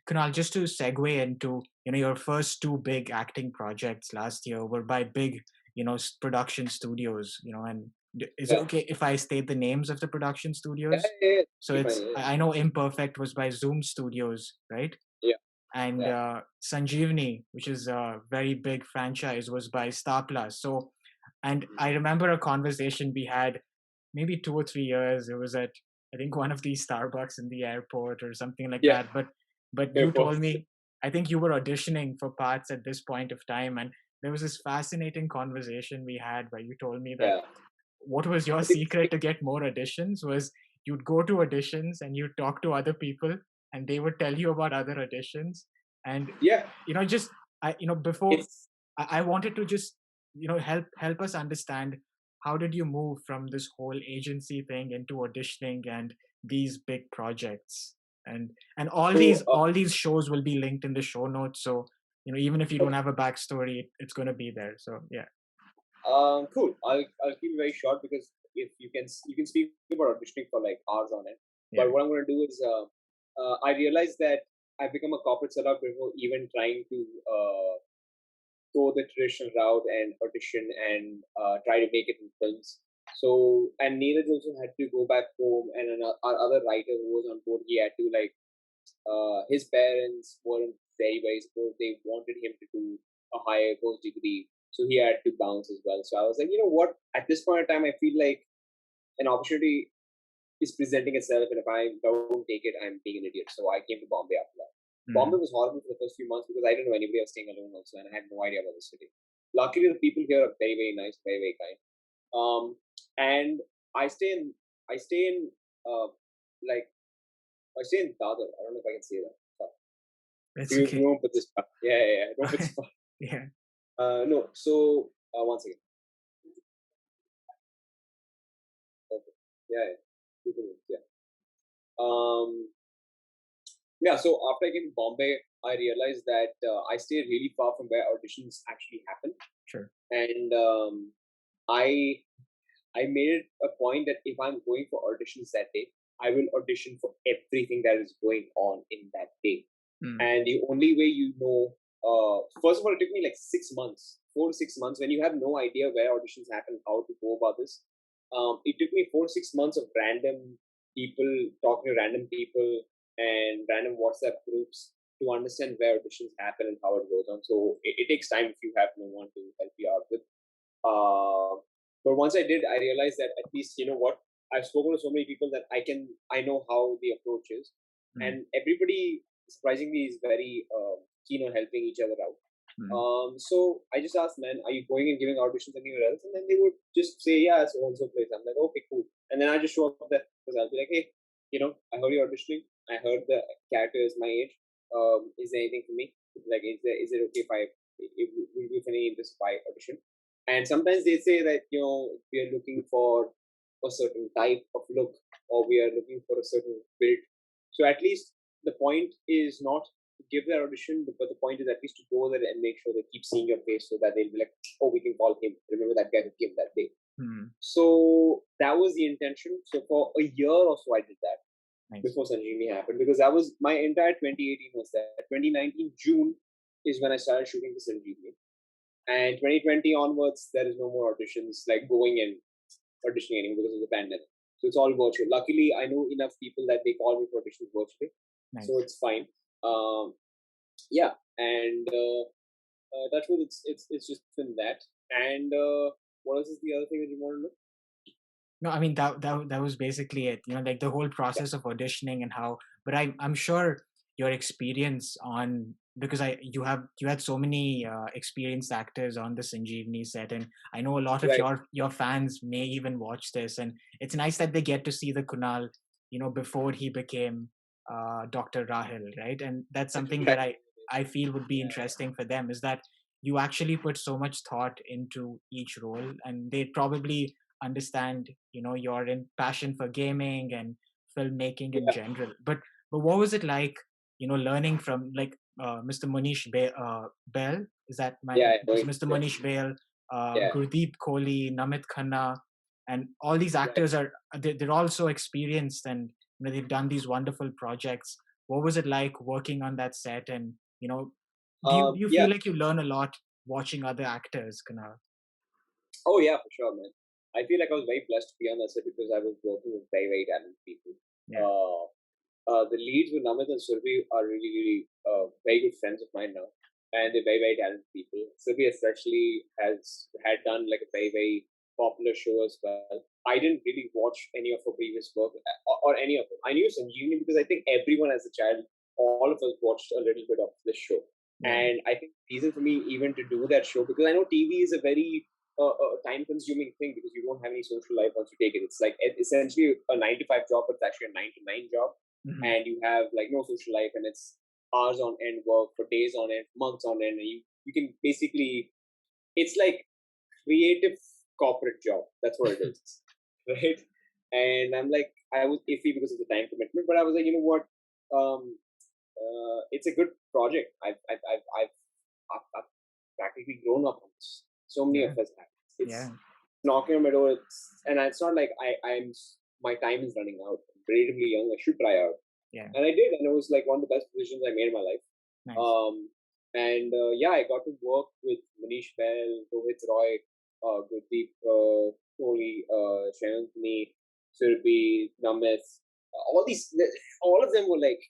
Kunal, just to segue into, your first two big acting projects last year were by big, production studios, and is it Yeah. okay if I state the names of the production Yeah, studios? yeah, yeah. So Be fine. it's, Yeah, I know Imperfect was by Zoom Studios, right? yeah, And yeah. Sanjeevani, which is a very big franchise, was by Star Plus. So, and Mhm. I remember a conversation we had maybe 2 or 3 years. It was at, I think, one of these Starbucks in the airport or something like Yeah, that. But you it told was. me, I think you were auditioning for parts at this point of time, and there was this fascinating conversation we had where you told me that Yeah. what was your I think, secret to get more auditions was you'd go to auditions and you'd talk to other people and they would tell you about other auditions. And yeah, just before, it's I wanted to just help us understand, how did you move from this whole agency thing into auditioning and these big projects? And all these so. all these shows will be linked in the show notes, so even if you don't Okay. have a backstory, it's going to be there. So yeah. Cool. I'll keep it very short because if you can speak about auditioning for like hours on end. Yeah. But what I'm going to do is I realized that I've become a corporate sellout before even trying to go the traditional route and audition and try to make it in films. So, and Neeraj also had to go back home, and our other writer who was on board, he had to like, his parents weren't very supportive. They wanted him to do a higher course degree, so he had to bounce as well. So I was like, you know what? At this point in time, I feel like an opportunity is presenting itself, and if I don't take it, I'm being an idiot. So I came to Bombay after that. Bombay Mm. was horrible for the first few months because I didn't know anybody. I was staying alone also, and I had no idea about the city. Luckily, the people here are very nice, very kind. And I stay in, I stay in, like I stay in Dadar. I don't know if I can say that. Sorry. It's You okay. don't put this. Yeah. Don't put this. Yeah. No. So one second. Okay. Yeah. Two minutes, yeah. Um. Yeah. So after I came to Bombay, I realized that I stay really far from where auditions actually happen, Sure. and I I made it a point that if I'm going for auditions that day, I will audition for everything that is going on in that day. Mm. And the only way you know, first of all, it took me like 6 months, 4 to 6 months, when you have no idea where auditions happen, how to go about this. It took me 4 to 6 months of random people, talking to random people and random WhatsApp groups to understand where auditions happen and how it goes on. So it takes time if you have no one to help you out with. Uh, but once I did, I realized that at least, you know what, I've spoken to so many people that I know how the approach is, Mm. and everybody surprisingly is very keen on helping each other out. Mm. So I just asked, man, are you going and giving auditions anywhere else? And then they would just say, yeah, so and so place. I'm like, okay, cool. And then I just show up there because I'll be like, hey, I heard you're auditioning. I heard the character is my age. Is there anything for me? Like, is it okay if if will you have any interest if I audition? And sometimes they say that we are looking for a certain type of look, or we are looking for a certain build. So at least the point is not to give their audition, but the point is at least to go there and make sure they keep seeing your face, so that they'll be like, oh, we can call him. Remember that guy who came that day. Mm. So that was the intention. So for a year or so, I did that Nice. before Sanjeevani happened, because that was my entire 2018 was that. 2019 June is when I started shooting for Sanjeevani, and 2020 onwards, there is no more auditions like going and auditioning anymore because of the pandemic. So it's all virtual. Luckily, I know enough people that they call me for auditions virtually, so Nice. it's fine. Um, yeah, and that's what it's just been that. And what else is the other thing that you want to know? No, I mean that was basically it. Like the whole Yeah, process of auditioning and how. But I'm sure your experience on, because you had so many experienced actors on the Sanjeevani set, and I know a lot of right. your fans may even watch this, and it's nice that they get to see the Kunal, before he became Dr. Rahil, right? And that's something that Right. I feel would be Yeah, interesting for them, is that you actually put so much thought into each role, and they probably understand your in passion for gaming and filmmaking in yeah, general. But what was it like, learning from, like, Mr. Bell, is that my yeah. is Going, Mr. yeah, Manish Bell, yeah, Gurdeep Kohli, Namit Khanna, and all these right. actors they're all so experienced, and they've done these wonderful projects. what was it like working on that set? And do you Yeah. feel like you learn a lot watching other actors, Kunal? Oh yeah, for sure, man. I feel like I was very blessed to be on that set because I was working with very, very talented people. Yeah, Uh, the leads with Namit and Surbi are really, really very good friends of mine now, and they're very, very talented people. Surbi especially has had done like a very, very popular show as well. I didn't really watch any of her previous work or any of them. I knew Sanjeevani because I think everyone as a child, all of us watched a little bit of this show. yeah, And I think the reason for me even to do that show, because I know TV is a very time consuming thing because you don't have any social life once you take it. It's like essentially a 9 to 5 job, but it's actually a 9 to 9 job, hmm, and you have like no social life, and it's hours on end work for days on end, months on end, and you can basically, it's like creative corporate job. That's what it is, right? And I'm like, I was iffy because of the time commitment, but I was like, you know what? It's a good project. I've practically grown up on this. So many of yeah, us have. It's yeah, knocking on my door. And it's not like my time is running out. I'm relatively young. I should try out, yeah. and I did, and it was like one of the best decisions I made in my life. Nice. And yeah, I got to work with Manish Bell, Rohit Roy, Gurdeep Kohli, Shayantini, Surbi, Namith. All of them were like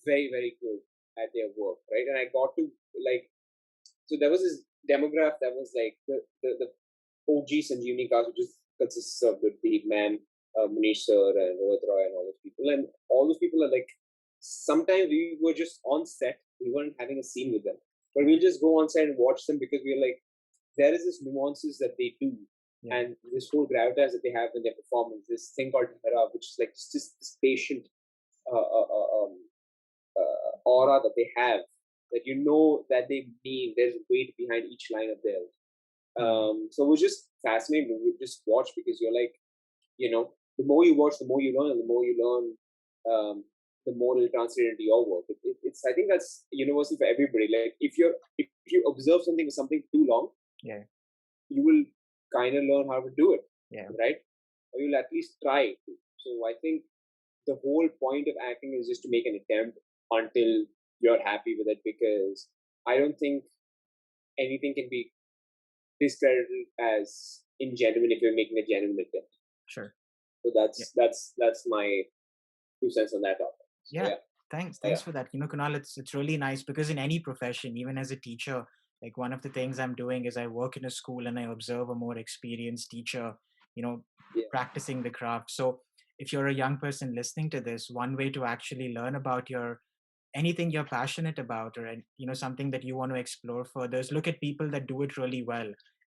very, very good at their work, right? And I got to like, so there was this demograph that was like the OG Sanjeevani cast, which is consists of Gurdeep, man, Manish sir, and Rohit Roy, and all those people. And all those people are like, sometimes we were just on set, we weren't having a scene with them, but Yeah, we'll just go on set and watch them because we're like, there is this nuances that they do, yeah, and this whole gravitas that they have in their performance, this thing called hera, which is like just this patient uh, uh, uh, um, aura that they have, that you know that they mean there's weight behind each line of theirs. hmm, So it was just fascinating. We just watch because you're like, the more you watch, the more you learn, and the more you learn, the more it'll translate into your work. It's I think that's universal for everybody. Like if you observe something too long, yeah, you will kind of learn how to do it, yeah, right? Or you'll at least try to. So I think the whole point of acting is just to make an attempt until you're happy with it, because I don't think anything can be discredited as ingenuine if you're making a genuine attempt. sure. So Yeah, that's my 2 cents on that topic. So yeah. yeah, Thanks yeah, for that. Kunal, it's really nice because in any profession, even as a teacher, like one of the things I'm doing is I work in a school and I observe a more experienced teacher, you know, yeah, practicing the craft. So if you're a young person listening to this, one way to actually learn about your anything you're passionate about, or something that you want to explore further, is look at people that do it really well.